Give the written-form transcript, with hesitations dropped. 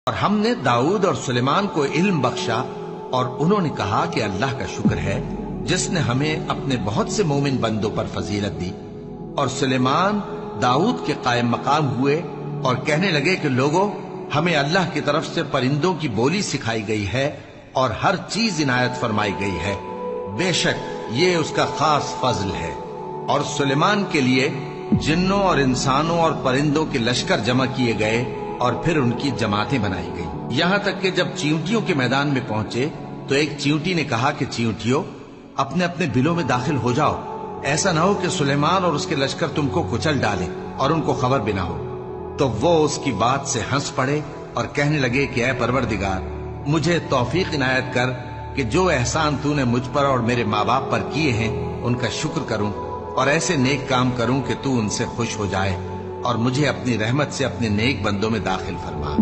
اور ہم نے داؤد اور سلیمان کو علم بخشا، اور انہوں نے کہا کہ اللہ کا شکر ہے جس نے ہمیں اپنے بہت سے مومن بندوں پر فضیلت دی۔ اور سلیمان داؤد کے قائم مقام ہوئے اور کہنے لگے کہ لوگوں، ہمیں اللہ کی طرف سے پرندوں کی بولی سکھائی گئی ہے اور ہر چیز عنایت فرمائی گئی ہے، بے شک یہ اس کا خاص فضل ہے۔ اور سلیمان کے لیے جنوں اور انسانوں اور پرندوں کے لشکر جمع کیے گئے اور پھر ان کی جماعتیں بنائی گئیں، یہاں تک کہ جب چیونٹیوں کے میدان میں پہنچے تو ایک چیونٹی نے کہا کہ چیونٹیوں، اپنے اپنے بلوں میں داخل ہو جاؤ، ایسا نہ ہو کہ سلیمان اور اس کے لشکر تم کو کچل ڈالے اور ان کو خبر بھی نہ ہو۔ تو وہ اس کی بات سے ہنس پڑے اور کہنے لگے کہ اے پروردگار، مجھے توفیق عنایت کر کہ جو احسان تو نے مجھ پر اور میرے ماں باپ پر کیے ہیں ان کا شکر کروں اور ایسے نیک کام کروں کہ تو ان سے خوش ہو جائے، اور مجھے اپنی رحمت سے اپنے نیک بندوں میں داخل فرما۔